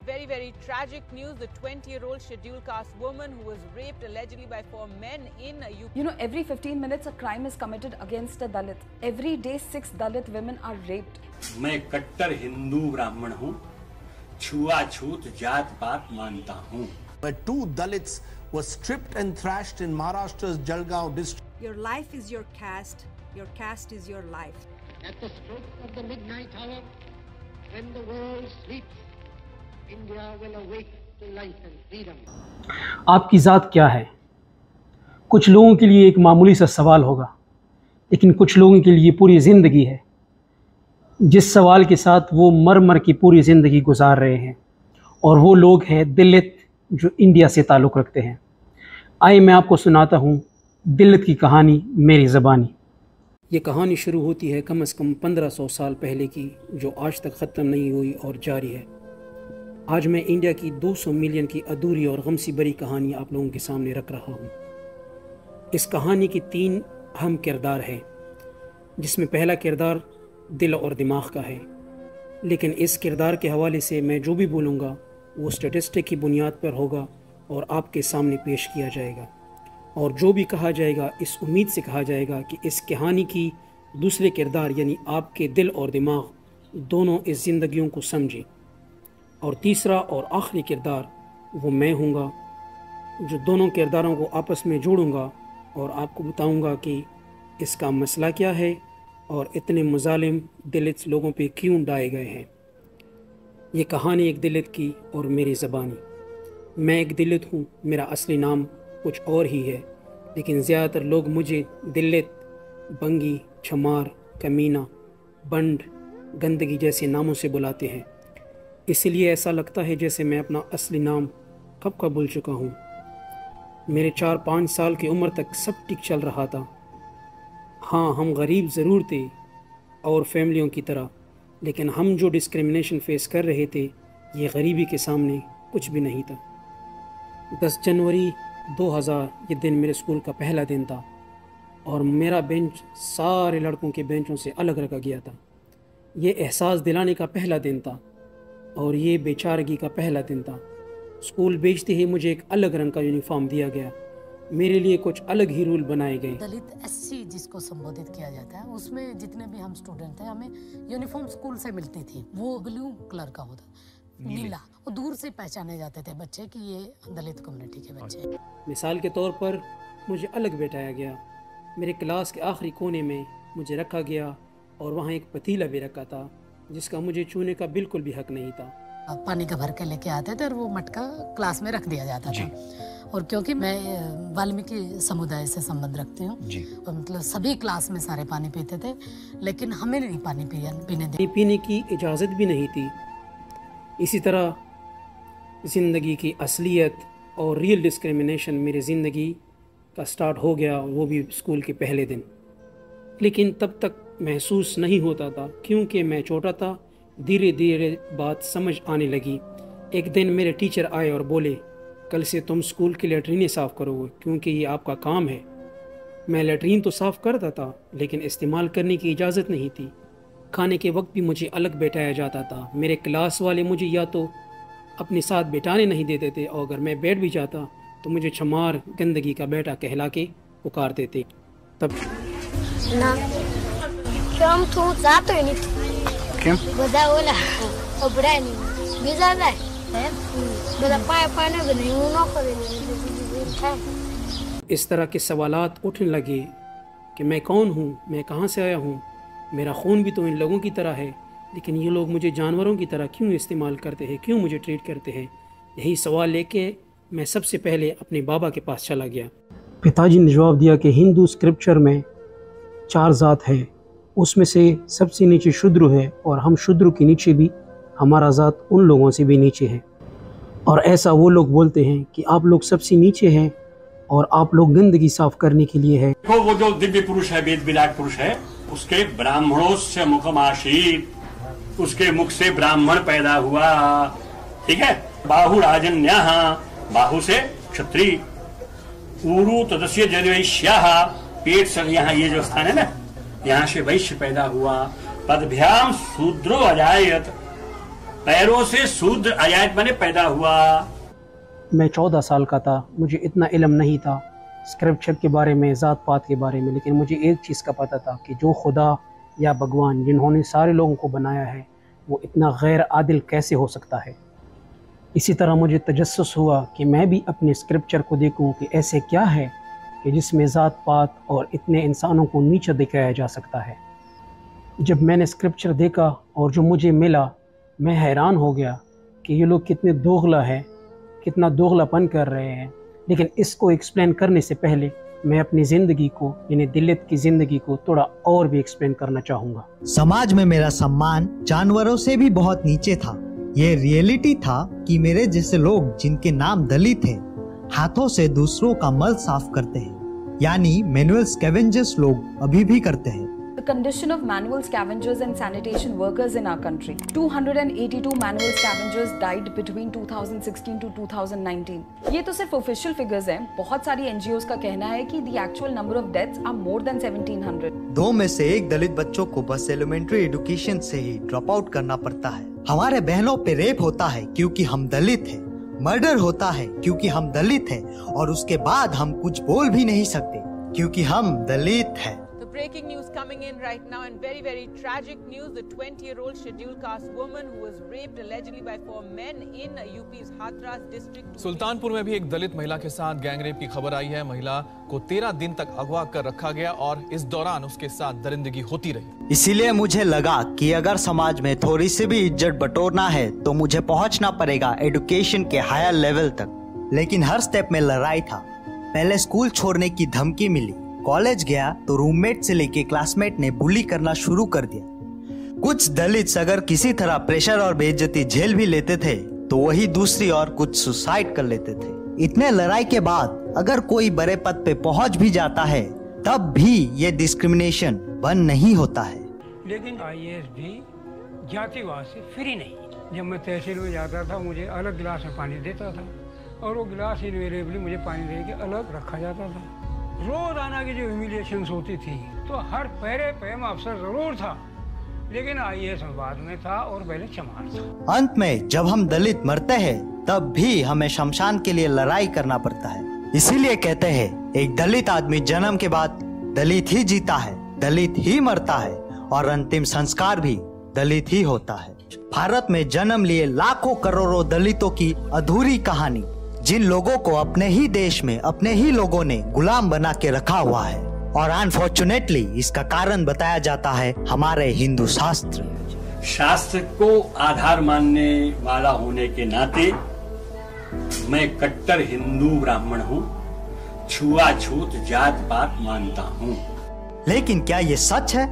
Very, very tragic news. The 20-year-old scheduled caste woman who was raped allegedly by 4 men in UP. You know, every 15 minutes a crime is committed against a Dalit. Every day 6 Dalit women are raped. मैं कट्टर हिंदू ब्राह्मण हूँ, छुआछूत जात पात मानता हूँ. Where 2 Dalits were stripped and thrashed in Maharashtra's Jalgaon district. Your life is your caste is your life. At the stroke of the midnight hour, when the world sleeps, India will awake to life and freedom. आपकी ज़ात क्या है? कुछ लोगों के लिए एक मामूली सा सवाल होगा, लेकिन कुछ लोगों के लिए पूरी ज़िंदगी है, जिस सवाल के साथ वो मर मर की पूरी ज़िंदगी गुजार रहे हैं, और वो लोग हैं दलित जो इंडिया से ताल्लुक़ रखते हैं. आइए मैं आपको सुनाता हूँ दलित की कहानी मेरी ज़बानी. ये कहानी शुरू होती है कम से कम 1500 साल पहले की, जो आज तक ख़त्म नहीं हुई और जारी है. आज मैं इंडिया की 200 मिलियन की अधूरी और गमसी भरी कहानी आप लोगों के सामने रख रहा हूँ. इस कहानी की 3 अहम किरदार हैं, जिसमें पहला किरदार दिल और दिमाग का है. लेकिन इस किरदार के हवाले से मैं जो भी बोलूँगा वो स्टैटिस्टिक की बुनियाद पर होगा और आपके सामने पेश किया जाएगा. और जो भी कहा जाएगा इस उम्मीद से कहा जाएगा कि इस कहानी की दूसरे किरदार यानी आपके दिल और दिमाग दोनों इस ज़िंदगियों को समझें. और तीसरा और आखिरी किरदार वो मैं हूँगा, जो दोनों किरदारों को आपस में जोड़ूँगा और आपको बताऊँगा कि इसका मसला क्या है और इतने मुजालिम दलित लोगों पे क्यों डाले गए हैं. ये कहानी एक दलित की और मेरी ज़बानी. मैं एक दलित हूँ, मेरा असली नाम कुछ और ही है, लेकिन ज़्यादातर लोग मुझे दलित, बंगी, छमार, कमीना, बंड, गंदगी जैसे नामों से बुलाते हैं. इसलिए ऐसा लगता है जैसे मैं अपना असली नाम कब का भूल चुका हूँ. मेरे 4-5 साल की उम्र तक सब ठीक चल रहा था. हाँ, हम गरीब ज़रूर थे और फैमिलियों की तरह, लेकिन हम जो डिस्क्रिमिनेशन फेस कर रहे थे ये गरीबी के सामने कुछ भी नहीं था. 10 जनवरी 2000 ये दिन मेरे स्कूल का पहला दिन था और मेरा बेंच सारे लड़कों के बेंचों से अलग रखा गया था. ये एहसास दिलाने का पहला दिन था और ये बेचारगी का पहला दिन था. स्कूल भेजते ही मुझे एक अलग रंग का यूनिफॉर्म दिया गया. मेरे लिए कुछ अलग ही रूल बनाए गए. दलित एससी जिसको संबोधित किया जाता है, उसमें जितने भी हम स्टूडेंट थे हमें यूनिफॉर्म स्कूल से मिलती थी. वो ब्लू कलर का होता, नीला. वो दूर से पहचाने जाते थे बच्चे कि ये दलित कम्युनिटी के बच्चे. मिसाल के तौर पर मुझे अलग बैठाया गया. मेरे क्लास के आखिरी कोने में मुझे रखा गया और वहाँ एक पतीला भी रखा था जिसका मुझे छूने का बिल्कुल भी हक नहीं था. पानी का भर के लेके आते थे और वो मटका क्लास में रख दिया जाता था. और क्योंकि मैं वाल्मीकि समुदाय से संबंध रखती हूँ, और मतलब सभी क्लास में सारे पानी पीते थे, लेकिन हमें नहीं पानी पीने की इजाज़त भी नहीं थी. इसी तरह ज़िंदगी की असलियत और रियल डिस्क्रिमिनेशन मेरी ज़िंदगी का स्टार्ट हो गया, वो भी स्कूल के पहले दिन. लेकिन तब तक महसूस नहीं होता था क्योंकि मैं छोटा था. धीरे धीरे बात समझ आने लगी. एक दिन मेरे टीचर आए और बोले, कल से तुम स्कूल की लैट्रीनें साफ़ करोगे क्योंकि ये आपका काम है. मैं लैट्रीन तो साफ़ करता था लेकिन इस्तेमाल करने की इजाज़त नहीं थी. खाने के वक्त भी मुझे अलग बैठाया जाता था. मेरे क्लास वाले मुझे या तो अपने साथ बैठाने नहीं देते थे और अगर मैं बैठ भी जाता तो मुझे छमार, गंदगी का बेटा कहला के पुकारते थे. तब ना हम तो जाते हैं नहीं क्यों? बड़ा वाला और बड़ा नहीं बिजा है बड़ा पानी नहीं उन्हों को. इस तरह के सवालात उठने लगे कि मैं कौन हूँ, मैं कहाँ से आया हूँ, मेरा खून भी तो इन लोगों की तरह है, लेकिन ये लोग मुझे जानवरों की तरह क्यों इस्तेमाल करते हैं, क्यों मुझे ट्रीट करते हैं. यही सवाल लेके मैं सबसे पहले अपने बाबा के पास चला गया. पिताजी ने जवाब दिया कि हिंदू स्क्रिप्चर में 4 ज़ात है, उसमें से सबसे नीचे शूद्र है और हम शूद्र के नीचे भी हमारा ज़ात उन लोगों से भी नीचे है. और ऐसा वो लोग बोलते हैं कि आप लोग सबसे नीचे हैं और आप लोग गंदगी साफ करने के लिए है. देखो वो जो दिव्य पुरुष है, वेद विराट पुरुष है, उसके ब्राह्मणों से मुखमाशीत, उसके मुख से ब्राह्मण पैदा हुआ. ठीक है. बाहु राजन्या, बाहु से क्षत्रिय, ऊरु तदस्य जनवैश्या, पेट से यहाँ ये जो स्थान है ना, यहाँ से वैश्य पैदा हुआ. पदभ्याम शूद्रो अजायत, पैरों से शूद्र आयात बने पैदा हुआ। मैं 14 साल का था, मुझे इतना इल्म नहीं था स्क्रिप्चर के बारे में, ज़ात पात के बारे में, लेकिन मुझे एक चीज़ का पता था कि जो खुदा या भगवान जिन्होंने सारे लोगों को बनाया है वो इतना गैर आदिल कैसे हो सकता है। इसी तरह मुझे तजस्सुस हुआ कि मैं भी अपने स्क्रिप्चर को देखूं कि ऐसे क्या है कि जिसमें ज़ात पात और इतने इंसानों को नीचा दिखाया जा सकता है। जब मैंने स्क्रिप्चर देखा और जो मुझे मिला, मैं हैरान हो गया कि ये लोग कितने दोगला है, कितना दोगलापन कर रहे हैं। लेकिन इसको एक्सप्लेन करने से पहले मैं अपनी ज़िंदगी को, यानी दलित की ज़िंदगी को थोड़ा और भी एक्सप्लेन करना चाहूँगा। समाज में मेरा सम्मान जानवरों से भी बहुत नीचे था। ये रियलिटी था कि मेरे जैसे लोग जिनके नाम दलित हैं, हाथों से दूसरों का मल साफ करते हैं, यानी मैनुअल स्कैवेंजर्स लोग अभी भी करते हैं। The condition of manual scavengers and sanitation workers in our country. 282 manual scavengers died between 2016 to 2019. ये तो सिर्फ ऑफिशियल फिगर्स हैं। बहुत सारी NGOs का कहना है कि the actual number of deaths are more than 1700. 2 में से 1 दलित बच्चों को बस एलिमेंट्री एजुकेशन से ही ड्रॉप आउट करना पड़ता है। हमारे बहनों पे रेप होता है क्योंकि हम दलित हैं। मर्डर होता है क्योंकि हम दलित हैं, और उसके बाद हम कुछ बोल भी नहीं सकते क्योंकि हम दलित हैं। Breaking news coming in right now, and very, very tragic news. The 20-year-old scheduled caste woman who was raped allegedly by 4 men in UP's Hathras district. Sultanpur में भी एक दलित महिला के साथ गैंगरेप की खबर आई है। महिला को 13 दिन तक अगवा कर रखा गया और इस दौरान उसके साथ दरिंदगी होती रही। इसीलिए मुझे लगा कि अगर समाज में थोड़ी सी भी इज्जत बटोरना है तो मुझे पहुंचना पड़ेगा एजुकेशन के हायर लेवल तक। लेकिन हर स्टेप में लड़ाई था। पहले स्कूल छोड़ने की धमकी मिली, कॉलेज गया तो रूममेट से लेके क्लासमेट ने बुली करना शुरू कर दिया। कुछ दलित अगर किसी तरह प्रेशर और बेइज्जती झेल भी लेते थे तो वही दूसरी और कुछ सुसाइड कर लेते थे। इतने लड़ाई के बाद अगर कोई बड़े पद पे पहुंच भी जाता है तब भी ये डिस्क्रिमिनेशन बंद नहीं होता है। लेकिन IAS भी जातिवाद से फ्री नहीं। जब मैं तहसील में जाता था मुझे अलग गिलास में पानी देता था और वो गिलास इनवेरिएबली मुझे पानी दे के अलग रखा जाता था। रोजाना की जो ह्यूमिलिएशंस होती थी तो हर पैरे पे अफसर जरूर था, लेकिन IAS में बाद में था और पहले चमार था। अंत में जब हम दलित मरते हैं तब भी हमें शमशान के लिए लड़ाई करना पड़ता है। इसीलिए कहते हैं एक दलित आदमी जन्म के बाद दलित ही जीता है, दलित ही मरता है और अंतिम संस्कार भी दलित ही होता है। भारत में जन्म लिए लाखों करोड़ों दलितों की अधूरी कहानी, जिन लोगों को अपने ही देश में अपने ही लोगों ने गुलाम बना के रखा हुआ है, और अनफॉर्चुनेटली इसका कारण बताया जाता है हमारे हिंदू शास्त्र। शास्त्र को आधार मानने वाला होने के नाते मैं कट्टर हिंदू ब्राह्मण हूँ, छुआछूत जात पात मानता हूँ। लेकिन क्या ये सच है?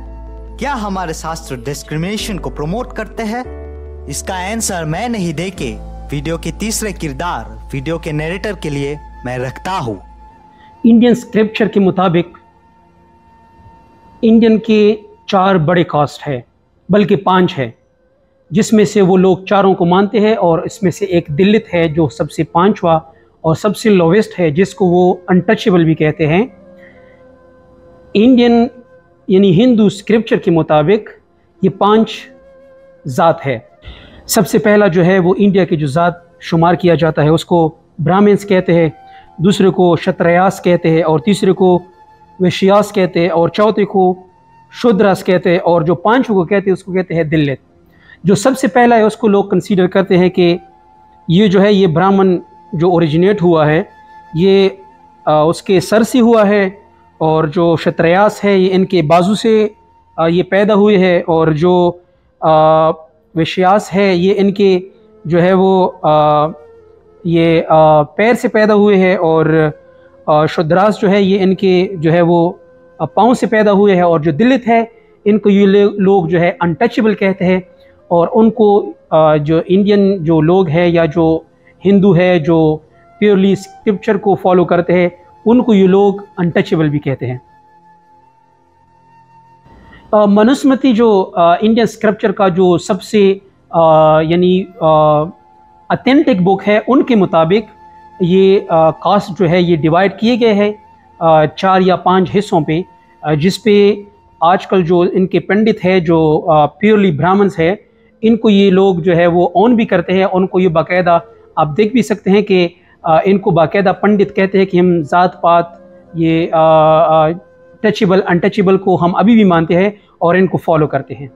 क्या हमारे शास्त्र डिस्क्रिमिनेशन को प्रमोट करते हैं? इसका आंसर मैं नहीं देके वीडियो के तीसरे किरदार, वीडियो के नरेटर के लिए मैं रखता हूँ। इंडियन स्क्रिप्चर के मुताबिक इंडियन के 4 बड़े कास्ट है, बल्कि 5 है, जिसमें से वो लोग चारों को मानते हैं, और इसमें से एक दलित है जो सबसे 5वां और सबसे लोवेस्ट है, जिसको वो अनटचेबल भी कहते हैं। इंडियन यानी हिंदू स्क्रिप्चर के मुताबिक ये 5 ज़ात है। सबसे पहला जो है वो इंडिया की जो ज़ात शुमार किया जाता है उसको ब्राह्मण्स कहते हैं, दूसरे को क्षत्रियास कहते हैं, और तीसरे को वैश्यास कहते हैं, और चौथे को शूद्रास कहते हैं, और जो 5वें को कहते हैं उसको कहते हैं दलित। जो सबसे पहला है उसको लोग कंसीडर करते हैं कि ये जो है ये ब्राह्मण जो ओरिजिनेट हुआ है ये उसके सर से हुआ है, और जो क्षत्रियास है ये इनके बाजू से ये पैदा हुए हैं, और जो वैश्यास है ये इनके जो है वो ये पैर से पैदा हुए हैं, और शूद्रास जो है ये इनके जो है वो पाँव से पैदा हुए हैं, और जो दलित है इनको ये लोग जो है अनटचेबल कहते हैं, और उनको जो इंडियन जो लोग हैं या जो हिंदू है जो प्योरली स्क्रिप्चर को फॉलो करते हैं उनको ये लोग अनटचेबल भी कहते हैं। मनुस्मृति जो इंडियन स्क्रिप्चर का जो सबसे यानी ऑथेंटिक बुक है, उनके मुताबिक ये कास्ट जो है ये डिवाइड किए गए हैं 4 या 5 हिस्सों पे, जिस पे आजकल जो इनके पंडित है जो प्योरली ब्राह्मण्स है इनको ये लोग जो है वो ऑन भी करते हैं। उनको ये बाकायदा आप देख भी सकते हैं कि इनको बाकायदा पंडित कहते हैं कि हम ज़ात पात ये टचेबल अनटचेबल को हम अभी भी मानते हैं और इनको फॉलो करते हैं।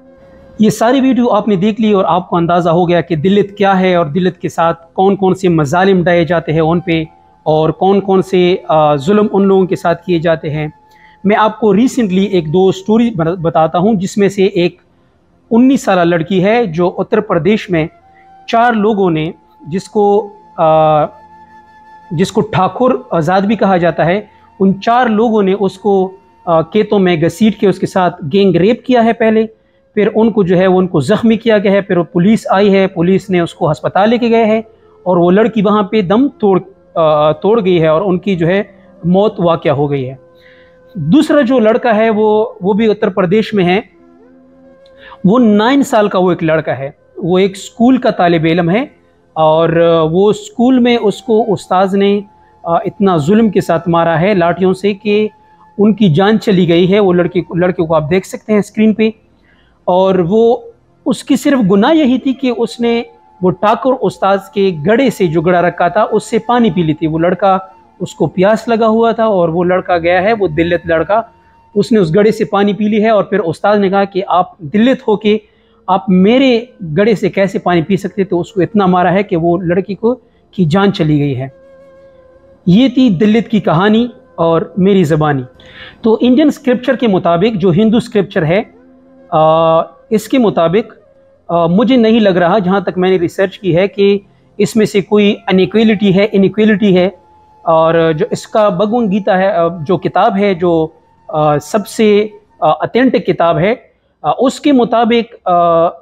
ये सारी वीडियो आपने देख ली और आपको अंदाज़ा हो गया कि दिल्लत क्या है और दिल्लत के साथ कौन कौन से मजालिम ढाए जाते हैं उन पे और कौन कौन से जुल्म उन लोगों के साथ किए जाते हैं। मैं आपको रिसेंटली एक दो स्टोरी बताता हूँ, जिसमें से एक 19 साल लड़की है जो उत्तर प्रदेश में 4 लोगों ने, जिसको ठाकुर आज़ाद भी कहा जाता है, उन 4 लोगों ने उसको खेतों में घसीट के उसके साथ गैंग रेप किया है पहले, फिर उनको जो है वो उनको ज़ख्मी किया गया है, फिर वो पुलिस आई है, पुलिस ने उसको अस्पताल लेके गए हैं और वो लड़की वहाँ पे दम तोड़ गई है और उनकी जो है मौत वाक़या हो गई है। दूसरा जो लड़का है वो भी उत्तर प्रदेश में है। वो 9 साल का वो एक लड़का है, वो एक स्कूल का तालिब इल्म है और वो स्कूल में उसको उस्ताद ने इतना जुल्म के साथ मारा है लाठियों से कि उनकी जान चली गई है। वो लड़के को आप देख सकते हैं स्क्रीन पे। और वो उसकी सिर्फ गुनाह यही थी कि उसने वो ठाकुर उस्ताद के गड़े से जो गड़ा रखा था उससे पानी पी ली थी। वो लड़का, उसको प्यास लगा हुआ था और वो लड़का गया है, वो दिल्लत लड़का, उसने उस गड़े से पानी पी ली है और फिर उस्ताद ने कहा कि आप दिल्लत हो के आप मेरे गड़े से कैसे पानी पी सकते, तो उसको इतना मारा है कि वो लड़की की जान चली गई है। ये थी दिल्लत की कहानी और मेरी ज़बानी। तो इंडियन स्क्रिप्चर के मुताबिक, जो हिंदू स्क्रिप्चर है, इसके मुताबिक मुझे नहीं लग रहा, जहाँ तक मैंने रिसर्च की है, कि इसमें से कोई इनइक्वालिटी है। और जो इसका भगवद गीता है, जो किताब है, जो सबसे ऑथेंटिक किताब है, उसके मुताबिक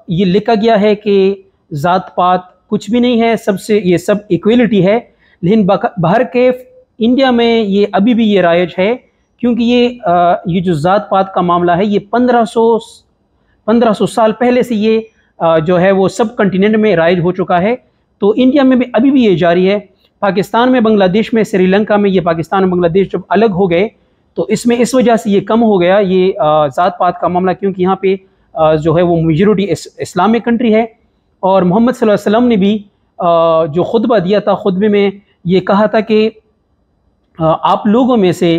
ये लिखा गया है कि ज़ात पात कुछ भी नहीं है, ये सब इक्वलिटी है। लेकिन बाहर के इंडिया में ये अभी भी ये राइज है, क्योंकि ये जो ज़ात पात का मामला है, ये 1500 साल पहले से ये जो है वो सब कंटिनेंट में राइज हो चुका है। तो इंडिया में भी अभी भी ये जारी है। पाकिस्तान में, बांग्लादेश में, श्रीलंका में, ये पाकिस्तान और बांग्लादेश जब अलग हो गए तो इसमें इस वजह से ये कम हो गया ये ज़ात पात का मामला, क्योंकि यहाँ पे जो है वो मेजॉरिटी इस्लामिक कंट्री है। और मोहम्मद सल्लल्लाहु अलैहि वसल्लम ने भी जो खुतबा दिया था, खुतबे में ये कहा था कि आप लोगों में से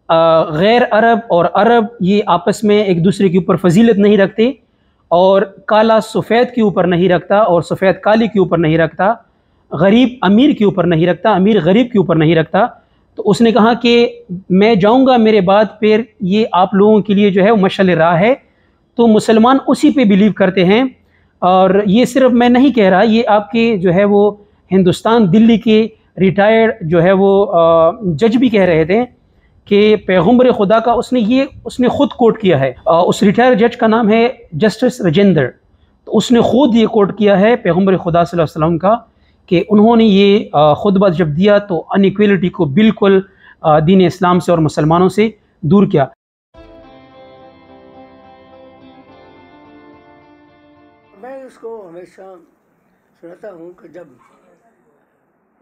गैर अरब और अरब ये आपस में एक दूसरे के ऊपर फजीलत नहीं रखते, और काला सफ़ेद के ऊपर नहीं रखता और सफ़ेद काली के ऊपर नहीं रखता, गरीब अमीर के ऊपर नहीं रखता, अमीर गरीब के ऊपर नहीं रखता। तो उसने कहा कि मैं जाऊंगा, मेरे बाद फिर ये आप लोगों के लिए जो है मशाल राह है। तो मुसलमान उसी पे बिलीव करते हैं। और ये सिर्फ मैं नहीं कह रहा, ये आपके जो है वो हिंदुस्तान दिल्ली के रिटायर्ड जो है वो जज भी कह रहे थे कि पैगम्बर खुदा का उसने खुद कोट किया है। उस रिटायर्ड जज का नाम है जस्टिस राजेंद्र। तो उसने खुद ये कोट किया है पैगम्बर खुदा सल्लल्लाहु अलैहि वसल्लम का, कि उन्होंने ये खुतबा जब दिया तो अनइक्वलिटी को बिल्कुल दीन इस्लाम से और मुसलमानों से दूर किया। मैं उसको हमेशा सुनाता हूँ कि जब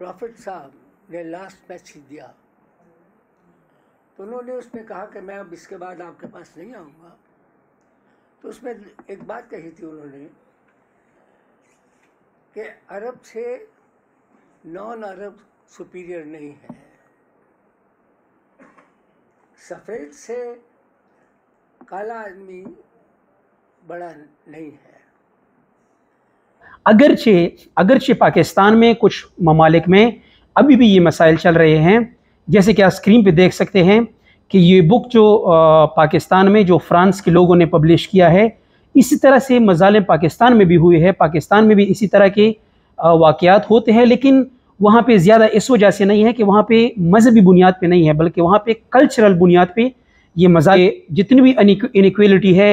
प्रॉफिट साहब ने लास्ट मैसेज दिया तो उन्होंने उसमें कहा कि मैं अब इसके बाद आपके पास नहीं आऊँगा। तो उसमें एक बात कही थी उन्होंने कि अरब से नॉन अरब सुपीरियर नहीं है, सफ़ेद से काला आदमी बड़ा नहीं है। अगरचे पाकिस्तान में कुछ ममालिक में अभी भी ये मसाइल चल रहे हैं, जैसे कि आप स्क्रीन पे देख सकते हैं कि ये बुक जो पाकिस्तान में जो फ्रांस के लोगों ने पब्लिश किया है, इसी तरह से मजालिम पाकिस्तान में भी हुए हैं। पाकिस्तान में भी इसी तरह के वाक़यात होते हैं, लेकिन वहाँ पे ज़्यादा इस वजह से नहीं है कि वहाँ पे मजहबी बुनियाद पे नहीं है, बल्कि वहाँ पे कल्चरल बुनियाद पे ये जितनी भी इनइक्वालिटी है,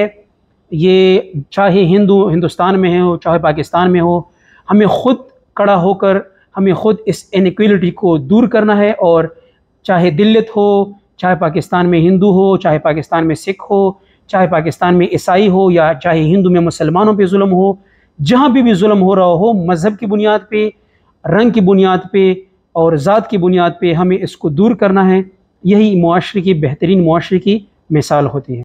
ये चाहे हिंदुस्तान में हो चाहे पाकिस्तान में हो, हमें ख़ुद खड़ा होकर हमें ख़ुद इस इनइक्वालिटी को दूर करना है। और चाहे दिल्लत हो, चाहे पाकिस्तान में हिंदू हो, चाहे पाकिस्तान में सिख हो, चाहे पाकिस्तान में ईसाई हो, या चाहे हिंदू में मुसलमानों पे जुल्म हो, जहाँ भी जुल्म हो रहा हो, मज़हब की बुनियाद पे, रंग की बुनियाद पे और ज़ात की बुनियाद पे हमें इसको दूर करना है। यही मुआशरे की बेहतरीन मुआशरे की मिसाल होती है।